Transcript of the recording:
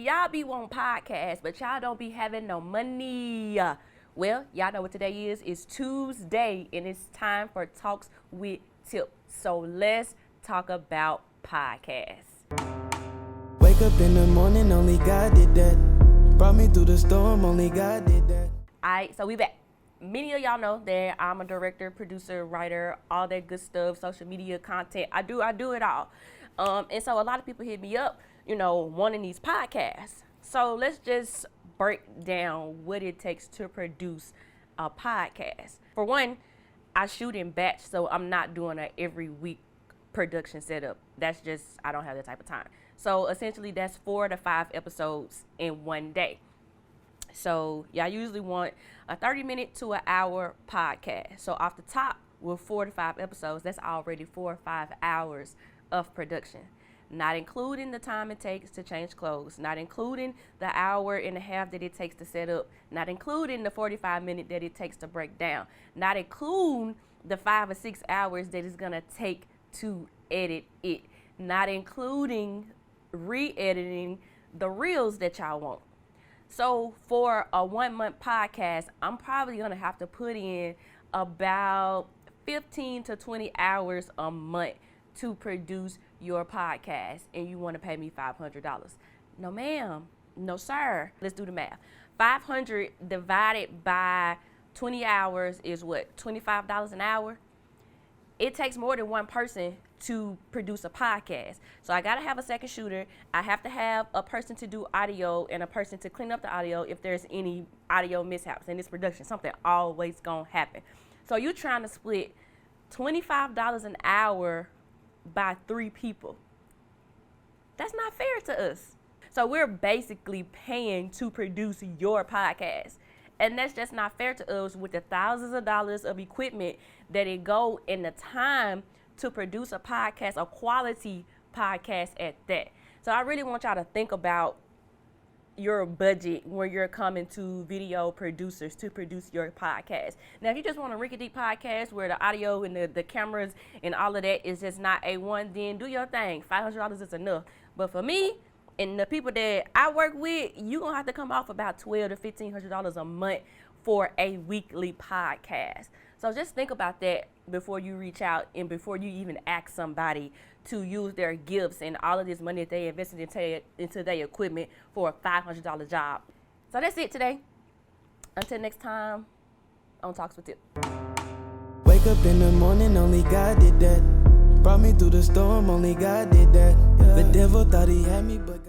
y'all be wanting podcasts, but y'all don't be having no money. Well, y'all know what today is. It's Tuesday, and it's time for Talks with Tip. So let's talk about podcasts. Wake up in the morning, only God did that. Brought me through the storm, only God did that. Alright, so we back. Many of y'all know that I'm a director, producer, writer, all that good stuff, social media content. I do it all. And so a lot of people hit me up, wanting these podcasts. So let's just break down what it takes to produce a podcast. For one, I shoot in batch, so I'm not doing a every week production setup. I don't have that type of time. So essentially that's 4 to 5 episodes in one day. So y'all usually want a 30-minute to an hour podcast. So off the top, with 4 to 5 episodes, that's already 4 or 5 hours of production. Not including the time it takes to change clothes, not including the hour and a half that it takes to set up, not including the 45-minute that it takes to break down, not including the 5 or 6 hours that it's gonna take to edit it, not including re-editing the reels that y'all want. So for a 1-month podcast, I'm probably gonna have to put in about 15 to 20 hours a month to produce your podcast, and you wanna pay me $500. No ma'am, no sir. Let's do the math. 500 divided by 20 hours is what, $25 an hour? It takes more than one person to produce a podcast. So I gotta have a second shooter. I have to have a person to do audio and a person to clean up the audio if there's any audio mishaps in this production. Something always gonna happen. So you're trying to split $25 an hour by 3 people. That's not fair to us. So we're basically paying to produce your podcast. And that's just not fair to us with the thousands of dollars of equipment that it go in the time to produce a podcast, a quality podcast at that. So I really want y'all to think about your budget when you're coming to video producers to produce your podcast. Now, if you just want a rinky-dink podcast where the audio and the cameras and all of that is just not A1, then do your thing. $500 is enough. But for me, and the people that I work with, you're going to have to come off about $1,200 to $1,500 a month for a weekly podcast. So just think about that before you reach out and before you even ask somebody to use their gifts and all of this money that they invested into their equipment for a $500 job. So that's it today. Until next time, on Talks with Tip. Wake up in the morning, only God did that. Brought me through the storm, only God did that. The devil thought he had me, but God